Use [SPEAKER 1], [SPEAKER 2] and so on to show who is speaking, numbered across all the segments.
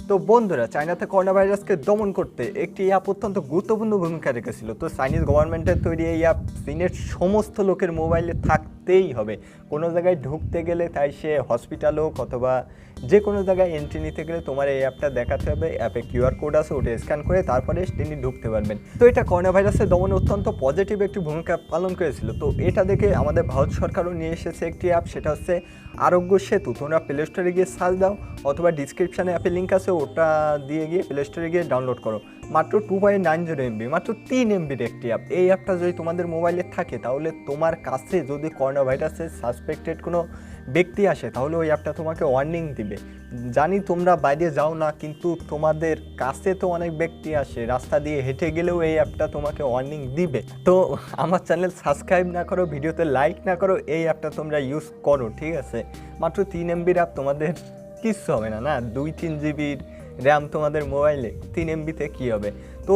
[SPEAKER 1] তো বন্ধুরা, চায়নাতে করোনা ভাইরাসকে দমন করতে একটি অ্যাপ অত্যন্ত গুরুত্বপূর্ণ ভূমিকা রেখেছিল। তো চাইনিজ গভর্নমেন্টের তৈরি এই অ্যাপ চীনের সমস্ত লোকের মোবাইলে থাকতেই হবে। কোনো জায়গায় ঢুকতে গেলে, তাই সে হসপিটাল হোক অথবা যে কোনো জায়গায় এন্ট্রি নিতে গেলে তোমার এই অ্যাপটা দেখাতে হবে। অ্যাপে কিউআর কোড আছে, ওটা স্ক্যান করে তারপরে তিনি ঢুকতে পারবেন। তো এটা করোনা ভাইরাসের দমনে অত্যন্ত পজিটিভ একটি ভূমিকা পালন করেছিল। তো এটা দেখে আমাদের ভারত সরকারও নিয়ে এসেছে একটি অ্যাপ, সেটা হচ্ছে আরোগ্য সেতু। তোমরা প্লে স্টোরে গিয়ে সার্চ দাও অথবা ডিসক্রিপশানে অ্যাপের লিঙ্ক আছে, ওটা দিয়ে গিয়ে প্লে স্টোরে গিয়ে ডাউনলোড করো। মাত্র 2.90 MB, মাত্র 3 MBর একটি অ্যাপ। এই অ্যাপটা যদি তোমাদের মোবাইলে থাকে তাহলে তোমার কাছে যদি করোনা ভাইরাসের সাসপেক্টেড কোনো ব্যক্তি আসে তাহলে ওই অ্যাপটা তোমাকে ওয়ার্নিং দিবে। জানি তোমরা বাইরে যাও না, কিন্তু তোমাদের কাছে তো অনেক ব্যক্তি আসে, রাস্তা দিয়ে হেঁটে গেলেও এই অ্যাপটা তোমাকে ওয়ার্নিং দিবে। তো আমার চ্যানেল সাবস্ক্রাইব না করো, ভিডিওতে লাইক না করো, এই অ্যাপটা তোমরা ইউজ করো, ঠিক আছে? মাত্র 3 MBর অ্যাপ, তোমাদের কিচ্ছু হবে না। 2-3 জিবির র্যাম তোমাদের মোবাইলে, 3 MBতে কী হবে? তো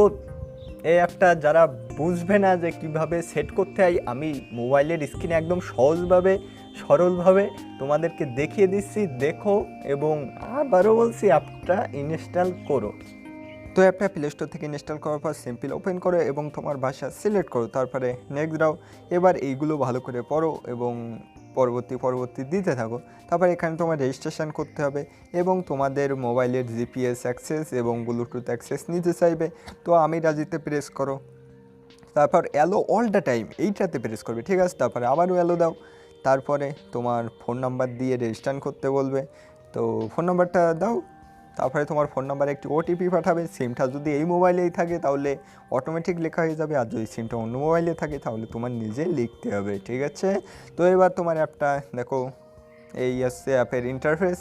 [SPEAKER 1] এই অ্যাপটা যারা বুঝবে না যে কিভাবে সেট করতে হয়, আমি মোবাইলের স্ক্রিনে একদম সহজভাবে সরলভাবে তোমাদেরকে দেখিয়ে দিচ্ছি, দেখো এবং আবারও বলছি অ্যাপটা ইনস্টল করো। তো অ্যাপটা প্লে স্টোর থেকে ইনস্টল করার পর সিম্পল ওপেন করো এবং তোমার ভাষা সিলেক্ট করো, তারপরে নেক্সট দাও। এবার এইগুলো ভালো করে পড়ো এবং পরবর্তী দিতে থাকো। তারপর এখানে তোমার রেজিস্ট্রেশন করতে হবে এবং তোমাদের মোবাইলের জিপিএস অ্যাক্সেস এবং ব্লুটুথ অ্যাক্সেস নিতে চাইবে। তো আমি রাজিতে প্রেস করো, তারপর অ্যালো অল দ্য টাইম এইটাতে প্রেস করবে, ঠিক আছে? তারপরে আবারও অ্যালো দাও, তারপরে তোমার ফোন নাম্বার দিয়ে রেজিস্ট্রেশন করতে বলবে। তো ফোন নাম্বারটা দাও, তারপরে তোমার ফোন নাম্বারে একটি ওটিপি পাঠাবে। সিমটা যদি এই মোবাইলেই থাকে তাহলে অটোমেটিক লেখা হয়ে যাবে, আর যদি সিমটা অন্য মোবাইলে থাকে তাহলে তোমার নিজে লিখতে হবে, ঠিক আছে? তো এবার তোমার অ্যাপটা দেখো, এই আসছে অ্যাপের ইন্টারফেস।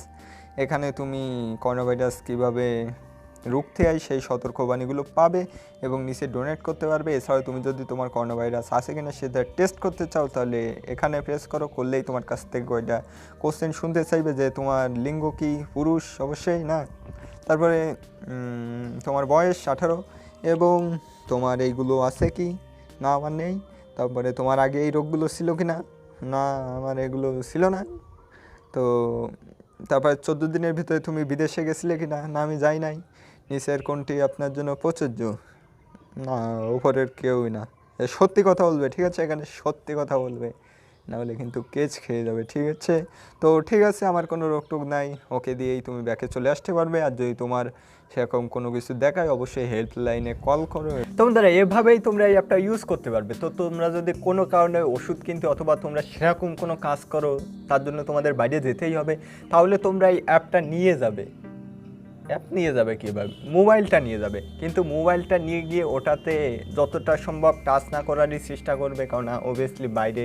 [SPEAKER 1] এখানে তুমি করোনা ভাইরাস কীভাবে রুখতে হয় সেই সতর্কবাণীগুলো পাবে এবং নিচে ডোনেট করতে পারবে। এছাড়াও তুমি যদি তোমার করোনা ভাইরাস আছে কিনা সেটা টেস্ট করতে চাও তাহলে এখানে প্রেস করো, করলেই তোমার কাছ থেকে ওইটা কোশ্চেন শুনতে চাইবে যে তোমার লিঙ্গ কি, পুরুষ অবশ্যই না, তারপরে তোমার বয়স 18 এবং তোমার এইগুলো আছে কি না, আমার নেই, তারপরে তোমার আগে এই রোগগুলো ছিল কি না, না আমার এগুলো ছিল না। তো তারপরে 14 দিনের ভিতরে তুমি বিদেশে গেছিলে কি না, না আমি যাই নাই। নিচের কোনটি আপনার জন্য প্রযোজ্য, না উপরের কেউই না। সত্যি কথা বলবে, ঠিক আছে? এখানে সত্যি কথা বলবে, নাহলে কিন্তু কেচ খেয়ে যাবে, ঠিক আছে? তো ঠিক আছে, আমার কোনো রোগটোগ নাই, ওকে দিয়েই তুমি ব্যাকে চলে আসতে পারবে। আর যদি তোমার সেরকম কোনো কিছু দেখায় অবশ্যই হেল্পলাইনে কল করো। তোমরা এভাবেই তোমরা এই অ্যাপটা ইউজ করতে পারবে। তো তোমরা যদি কোনো কারণে ওষুধ কিনতে অথবা তোমরা সেরকম কোনো কাজ করো, তার জন্য তোমাদের বাইরে যেতেই হবে, তাহলে তোমরা এই অ্যাপটা নিয়ে যাবে। অ্যাপ নিয়ে যাবে কীভাবে? মোবাইলটা নিয়ে যাবে, কিন্তু মোবাইলটা নিয়ে গিয়ে ওটাতে যতটা সম্ভব টাচ না করারই চেষ্টা করবে, কারণ অবভিয়াসলি বাইরে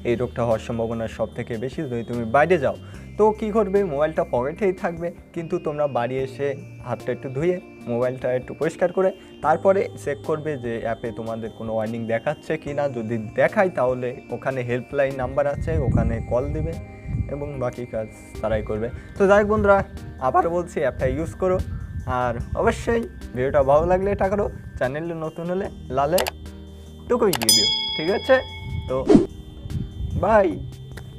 [SPEAKER 1] এই রোগটা হওয়ার সম্ভাবনা সব থেকে বেশি যদি তুমি বাইরে যাও। তো কী করবে, মোবাইলটা পকেটেই থাকবে, কিন্তু তোমরা বাড়ি এসে হাতটা একটু ধুয়ে মোবাইলটা একটু পরিষ্কার করে তারপরে চেক করবে যে অ্যাপে তোমাদের কোনো ওয়ার্নিং দেখাচ্ছে কি না। যদি দেখায় তাহলে ওখানে হেল্পলাইন নাম্বার আছে, ওখানে কল দিবে এবং বাকি কাজ তারাই করবে। তো যাই হোক বন্ধুরা, আবার বলছি অ্যাপটা ইউজ করো, আর অবশ্যই ভিডিওটা ভালো লাগলে এটা করো, চ্যানেলে নতুন হলে লালে টুকুই দিয়ে দিও, ঠিক আছে? তো বাই।